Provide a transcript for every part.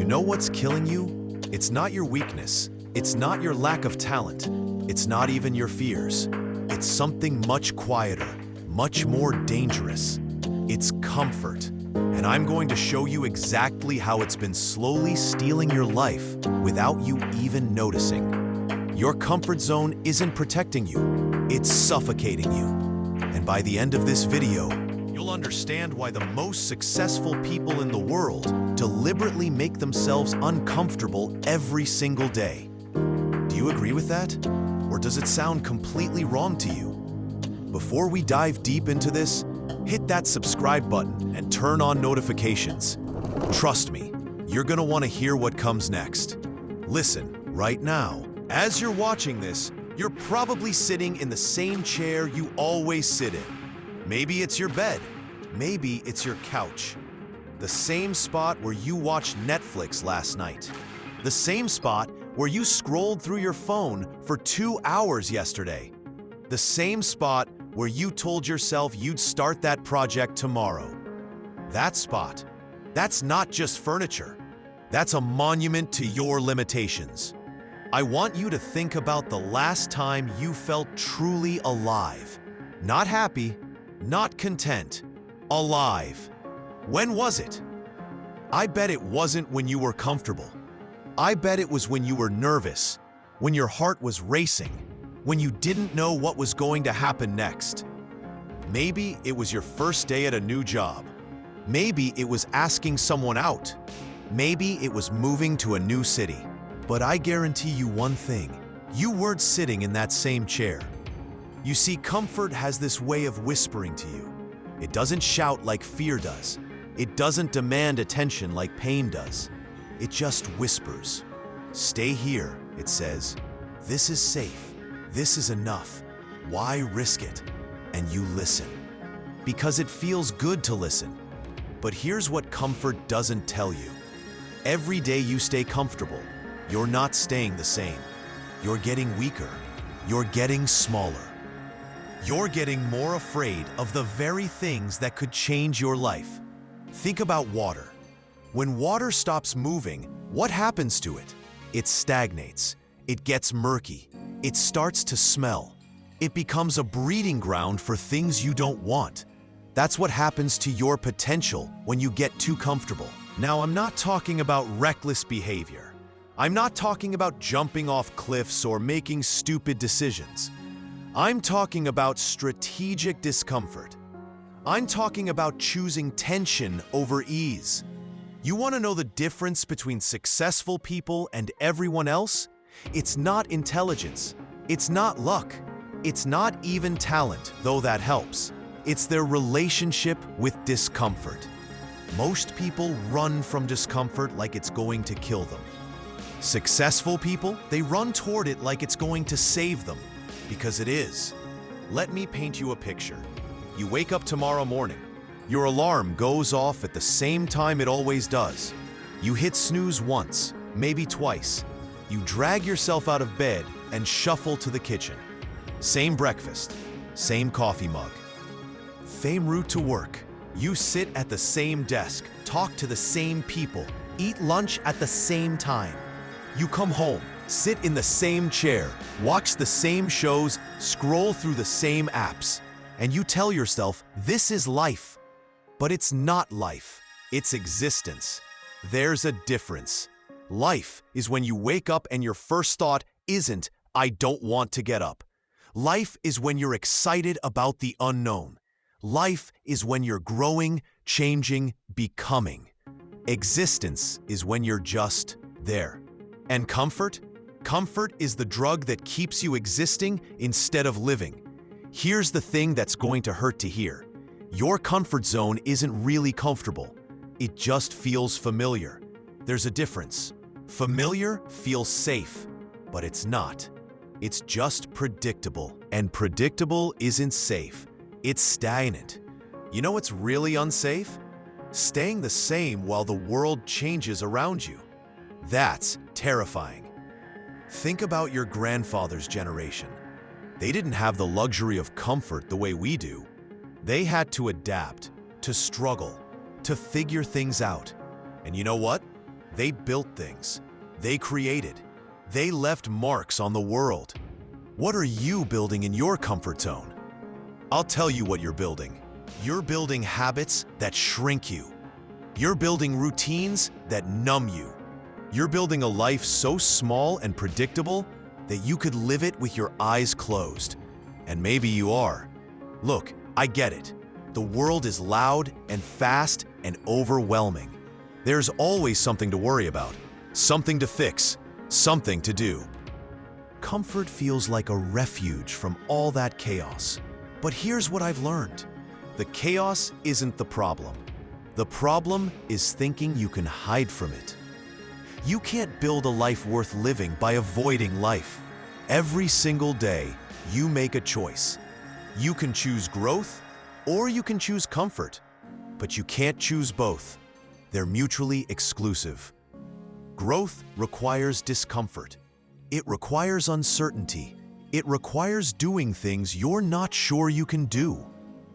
know what's killing you? It's not your weakness. It's not your lack of talent. It's not even your fears. It's something much quieter, much more dangerous. It's comfort. And I'm going to show you exactly how it's been slowly stealing your life without you even noticing. Your comfort zone isn't protecting you. It's suffocating you. And by the end of this video, you'll understand why the most successful people in the world deliberately make themselves uncomfortable every single day. Do you agree with that? Or does it sound completely wrong to you? Before we dive deep into this, hit that subscribe button and turn on notifications. Trust me, you're gonna want to hear what comes next. Listen, right now, as you're watching this, you're probably sitting in the same chair you always sit in. Maybe it's your bed, maybe it's your couch. The same spot where you watched Netflix last night. The same spot where you scrolled through your phone for 2 hours yesterday. The same spot where you told yourself you'd start that project tomorrow. That spot, that's not just furniture. That's a monument to your limitations. I want you to think about the last time you felt truly alive. Not happy, not content, alive. When was it? I bet it wasn't when you were comfortable. I bet it was when you were nervous, when your heart was racing, when you didn't know what was going to happen next. Maybe it was your first day at a new job. Maybe it was asking someone out. Maybe it was moving to a new city. But I guarantee you one thing, you weren't sitting in that same chair. You see, comfort has this way of whispering to you. It doesn't shout like fear does. It doesn't demand attention like pain does. It just whispers. Stay here, it says. This is safe. This is enough. Why risk it? And you listen. Because it feels good to listen. But here's what comfort doesn't tell you. Every day you stay comfortable, you're not staying the same. You're getting weaker. You're getting smaller. You're getting more afraid of the very things that could change your life. Think about water. When water stops moving, what happens to it? It stagnates. It gets murky. It starts to smell. It becomes a breeding ground for things you don't want. That's what happens to your potential when you get too comfortable. Now, I'm not talking about reckless behavior. I'm not talking about jumping off cliffs or making stupid decisions. I'm talking about strategic discomfort. I'm talking about choosing tension over ease. You want to know the difference between successful people and everyone else? It's not intelligence. It's not luck. It's not even talent, though that helps. It's their relationship with discomfort. Most people run from discomfort like it's going to kill them. Successful people, they run toward it like it's going to save them, because it is. Let me paint you a picture. You wake up tomorrow morning. Your alarm goes off at the same time it always does. You hit snooze once, maybe twice. You drag yourself out of bed and shuffle to the kitchen. Same breakfast, same coffee mug. Same route to work. You sit at the same desk, talk to the same people, eat lunch at the same time. You come home, sit in the same chair, watch the same shows, scroll through the same apps, and you tell yourself, this is life. But it's not life, it's existence. There's a difference. Life is when you wake up and your first thought isn't, I don't want to get up. Life is when you're excited about the unknown. Life is when you're growing, changing, becoming. Existence is when you're just there. And comfort? Comfort is the drug that keeps you existing instead of living. Here's the thing that's going to hurt to hear. Your comfort zone isn't really comfortable. It just feels familiar. There's a difference. Familiar feels safe, but it's not. It's just predictable. And predictable isn't safe. It's stagnant. You know what's really unsafe? Staying the same while the world changes around you. That's terrifying. Think about your grandfather's generation. They didn't have the luxury of comfort the way we do. They had to adapt, to struggle, to figure things out. And you know what? They built things. They created. They left marks on the world. What are you building in your comfort zone? I'll tell you what you're building. You're building habits that shrink you. You're building routines that numb you. You're building a life so small and predictable that you could live it with your eyes closed. And maybe you are. Look, I get it. The world is loud and fast and overwhelming. There's always something to worry about, something to fix, something to do. Comfort feels like a refuge from all that chaos. But here's what I've learned. The chaos isn't the problem. The problem is thinking you can hide from it. You can't build a life worth living by avoiding life. Every single day, you make a choice. You can choose growth, or you can choose comfort. But you can't choose both. They're mutually exclusive. Growth requires discomfort. It requires uncertainty. It requires doing things you're not sure you can do.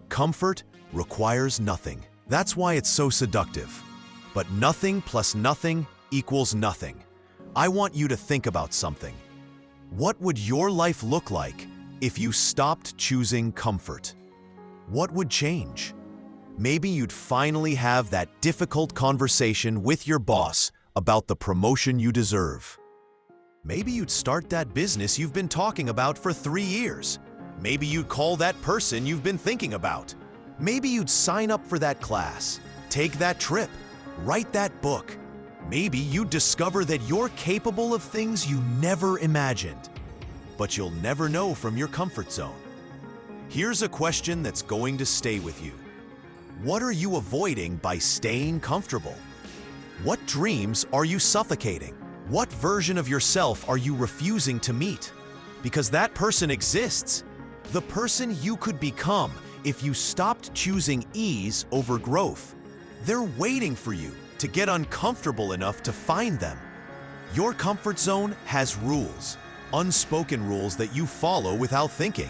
Comfort requires nothing. That's why it's so seductive. But nothing plus nothing equals nothing. I want you to think about something. What would your life look like if you stopped choosing comfort? What would change? Maybe you'd finally have that difficult conversation with your boss about the promotion you deserve. Maybe you'd start that business you've been talking about for 3 years. Maybe you'd call that person you've been thinking about. Maybe you'd sign up for that class, take that trip, write that book. Maybe you'd discover that you're capable of things you never imagined. But you'll never know from your comfort zone. Here's a question that's going to stay with you. What are you avoiding by staying comfortable? What dreams are you suffocating? What version of yourself are you refusing to meet? Because that person exists. The person you could become if you stopped choosing ease over growth. They're waiting for you to get uncomfortable enough to find them. Your comfort zone has rules, unspoken rules that you follow without thinking.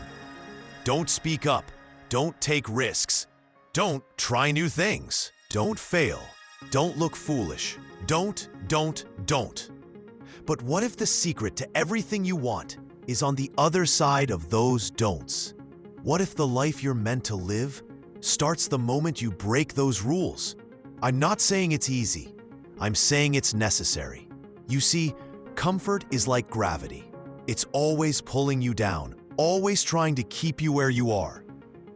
Don't speak up. Don't take risks. Don't try new things. Don't fail. Don't look foolish. Don't. But what if the secret to everything you want is on the other side of those don'ts? What if the life you're meant to live starts the moment you break those rules? I'm not saying it's easy. I'm saying it's necessary. You see, comfort is like gravity. It's always pulling you down, always trying to keep you where you are.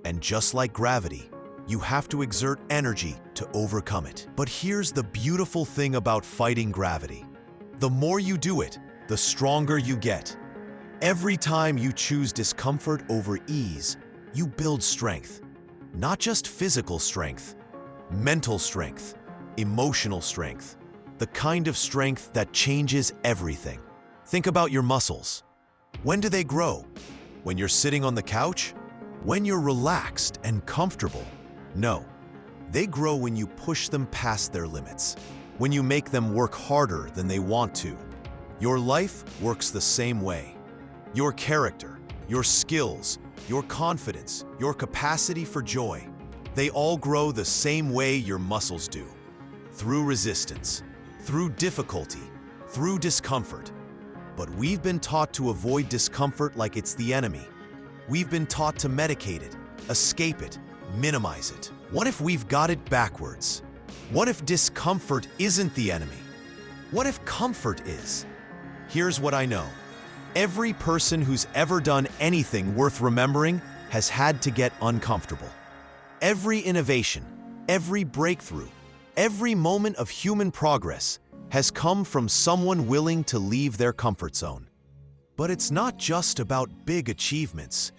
And just like gravity, you have to exert energy to overcome it. But here's the beautiful thing about fighting gravity. The more you do it, the stronger you get. Every time you choose discomfort over ease, you build strength. Not just physical strength, mental strength, emotional strength, the kind of strength that changes everything. Think about your muscles. When do they grow? When you're sitting on the couch? When you're relaxed and comfortable? No, they grow when you push them past their limits, when you make them work harder than they want to. Your life works the same way. Your character, your skills, your confidence, your capacity for joy, they all grow the same way your muscles do. Through resistance, through difficulty, through discomfort. But we've been taught to avoid discomfort like it's the enemy. We've been taught to medicate it, escape it, minimize it. What if we've got it backwards? What if discomfort isn't the enemy? What if comfort is? Here's what I know. Every person who's ever done anything worth remembering has had to get uncomfortable. Every innovation, every breakthrough, every moment of human progress has come from someone willing to leave their comfort zone. But it's not just about big achievements.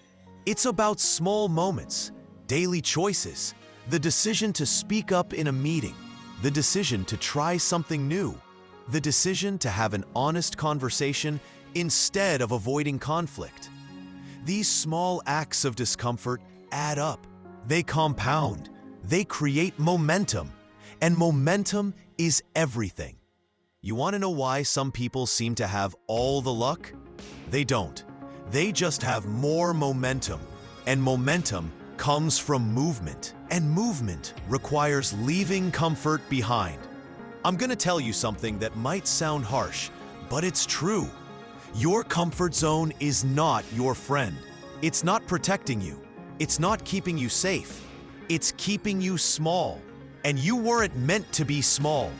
It's about small moments, daily choices, the decision to speak up in a meeting, the decision to try something new, the decision to have an honest conversation instead of avoiding conflict. These small acts of discomfort add up. They compound. They create momentum. And momentum is everything. You want to know why some people seem to have all the luck? They don't. They just have more momentum. And momentum comes from movement. And movement requires leaving comfort behind. I'm gonna tell you something that might sound harsh, but it's true. Your comfort zone is not your friend. It's not protecting you. It's not keeping you safe. It's keeping you small. And you weren't meant to be small.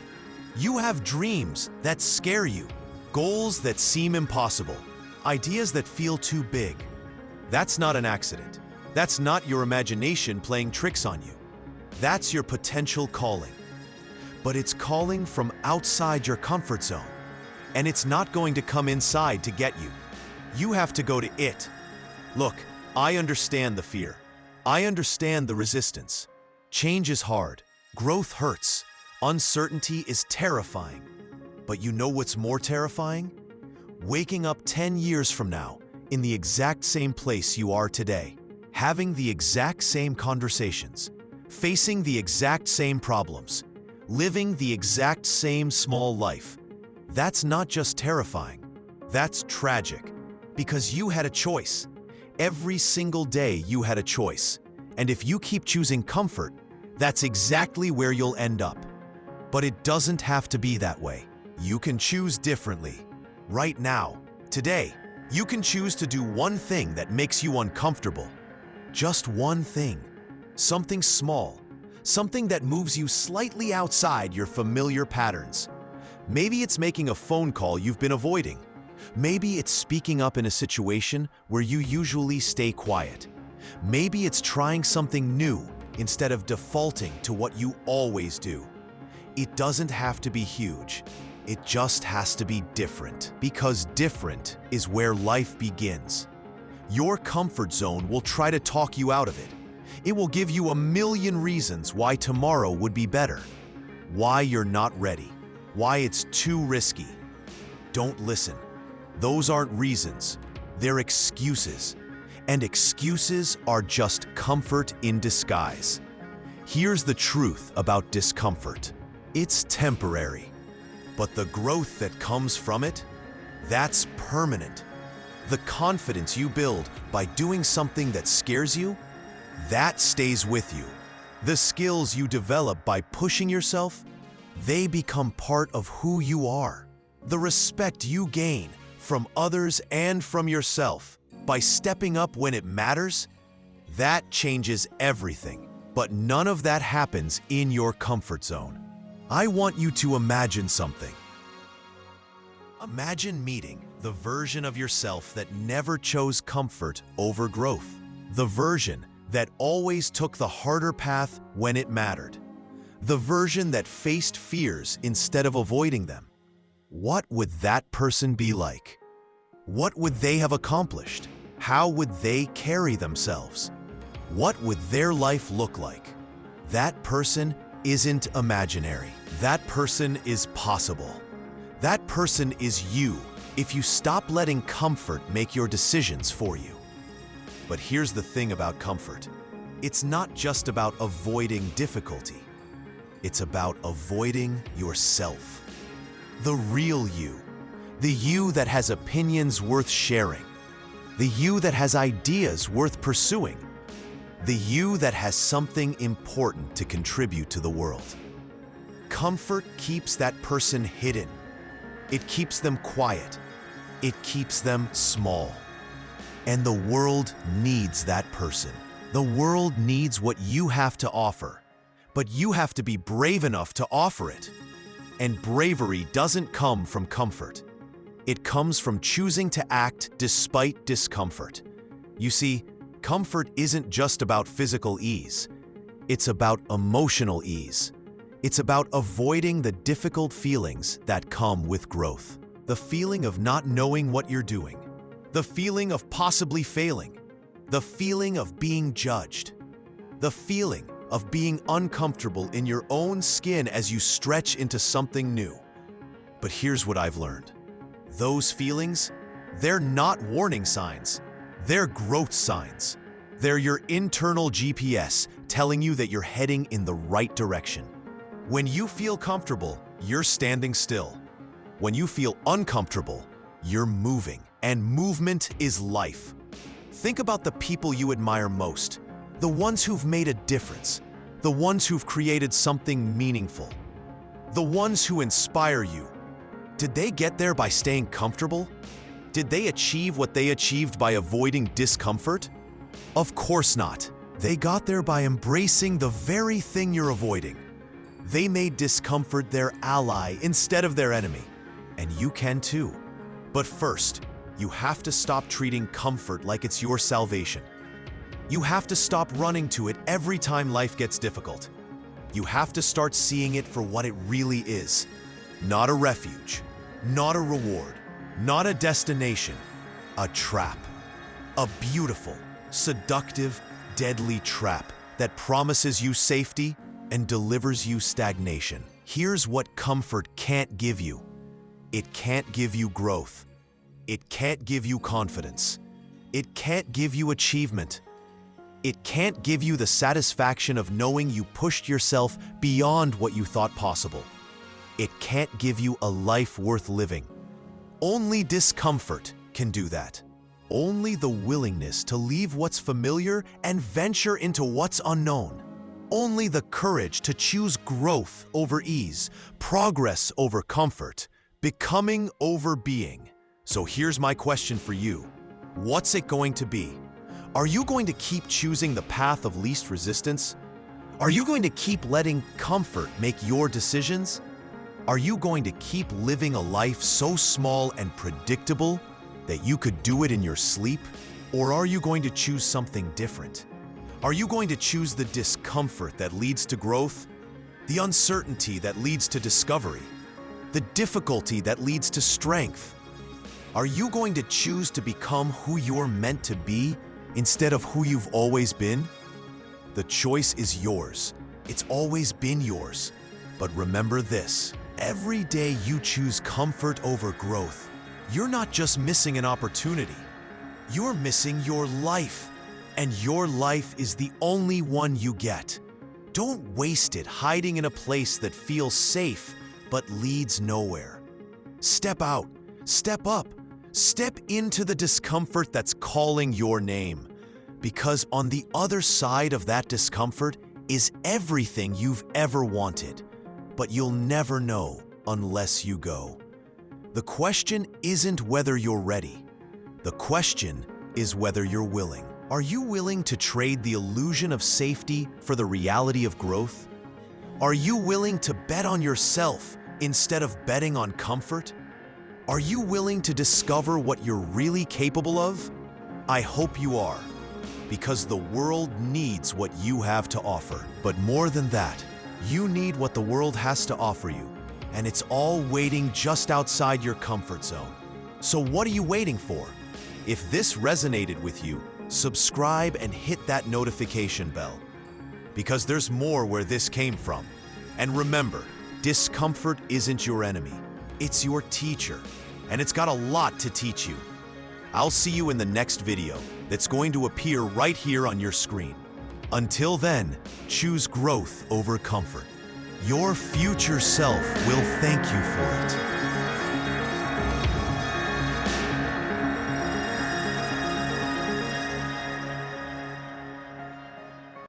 You have dreams that scare you, goals that seem impossible, ideas that feel too big. That's not an accident. That's not your imagination playing tricks on you. That's your potential calling. But it's calling from outside your comfort zone. And it's not going to come inside to get you. You have to go to it. Look, I understand the fear. I understand the resistance. Change is hard. Growth hurts. Uncertainty is terrifying. But you know what's more terrifying? Waking up 10 years from now in the exact same place you are today, having the exact same conversations, facing the exact same problems, living the exact same small life. That's not just terrifying. That's tragic. Because you had a choice. Every single day you had a choice. And if you keep choosing comfort, that's exactly where you'll end up. But it doesn't have to be that way. You can choose differently. Right now, today, you can choose to do one thing that makes you uncomfortable. Just one thing. Something small. Something that moves you slightly outside your familiar patterns. Maybe it's making a phone call you've been avoiding. Maybe it's speaking up in a situation where you usually stay quiet. Maybe it's trying something new instead of defaulting to what you always do. It doesn't have to be huge. It just has to be different, because different is where life begins. Your comfort zone will try to talk you out of it. It will give you a million reasons why tomorrow would be better, why you're not ready, why it's too risky. Don't listen. Those aren't reasons. They're excuses. And excuses are just comfort in disguise. Here's the truth about discomfort. It's temporary. But the growth that comes from it, that's permanent. The confidence you build by doing something that scares you, that stays with you. The skills you develop by pushing yourself, they become part of who you are. The respect you gain from others and from yourself by stepping up when it matters, that changes everything. But none of that happens in your comfort zone. I want you to imagine something. Imagine meeting the version of yourself that never chose comfort over growth. The version that always took the harder path when it mattered. The version that faced fears instead of avoiding them. What would that person be like? What would they have accomplished? How would they carry themselves? What would their life look like? That person isn't imaginary. That person is possible. That person is you if you stop letting comfort make your decisions for you. But here's the thing about comfort. It's not just about avoiding difficulty. It's about avoiding yourself. The real you. The you that has opinions worth sharing. The you that has ideas worth pursuing. The you that has something important to contribute to the world. Comfort keeps that person hidden. It keeps them quiet. It keeps them small. And the world needs that person. The world needs what you have to offer. But you have to be brave enough to offer it. And bravery doesn't come from comfort. It comes from choosing to act despite discomfort. You see, comfort isn't just about physical ease. It's about emotional ease. It's about avoiding the difficult feelings that come with growth. The feeling of not knowing what you're doing. The feeling of possibly failing. The feeling of being judged. The feeling of being uncomfortable in your own skin as you stretch into something new. But here's what I've learned. Those feelings, they're not warning signs. They're growth signs. They're your internal GPS telling you that you're heading in the right direction. When you feel comfortable, you're standing still. When you feel uncomfortable, you're moving. And movement is life. Think about the people you admire most. The ones who've made a difference. The ones who've created something meaningful. The ones who inspire you. Did they get there by staying comfortable? Did they achieve what they achieved by avoiding discomfort? Of course not. They got there by embracing the very thing you're avoiding. They made discomfort their ally instead of their enemy. And you can too. But first, you have to stop treating comfort like it's your salvation. You have to stop running to it every time life gets difficult. You have to start seeing it for what it really is. Not a refuge, not a reward, not a destination, a trap. A beautiful, seductive, deadly trap that promises you safety and delivers you stagnation. Here's what comfort can't give you. It can't give you growth. It can't give you confidence. It can't give you achievement. It can't give you the satisfaction of knowing you pushed yourself beyond what you thought possible. It can't give you a life worth living. Only discomfort can do that. Only the willingness to leave what's familiar and venture into what's unknown. Only the courage to choose growth over ease, progress over comfort, becoming over being. So here's my question for you. What's it going to be? Are you going to keep choosing the path of least resistance? Are you going to keep letting comfort make your decisions? Are you going to keep living a life so small and predictable that you could do it in your sleep? Or are you going to choose something different? Are you going to choose the discomfort that leads to growth? The uncertainty that leads to discovery? The difficulty that leads to strength? Are you going to choose to become who you're meant to be instead of who you've always been? The choice is yours. It's always been yours. But remember this, every day you choose comfort over growth, you're not just missing an opportunity. You're missing your life. And your life is the only one you get. Don't waste it hiding in a place that feels safe but leads nowhere. Step out, step up, step into the discomfort that's calling your name. Because on the other side of that discomfort is everything you've ever wanted. But you'll never know unless you go. The question isn't whether you're ready. The question is whether you're willing. Are you willing to trade the illusion of safety for the reality of growth? Are you willing to bet on yourself instead of betting on comfort? Are you willing to discover what you're really capable of? I hope you are, because the world needs what you have to offer. But more than that, you need what the world has to offer you, and it's all waiting just outside your comfort zone. So what are you waiting for? If this resonated with you, subscribe and hit that notification bell, because there's more where this came from. And remember, discomfort isn't your enemy. It's your teacher, and it's got a lot to teach you. I'll see you in the next video that's going to appear right here on your screen. Until then, choose growth over comfort. Your future self will thank you for it.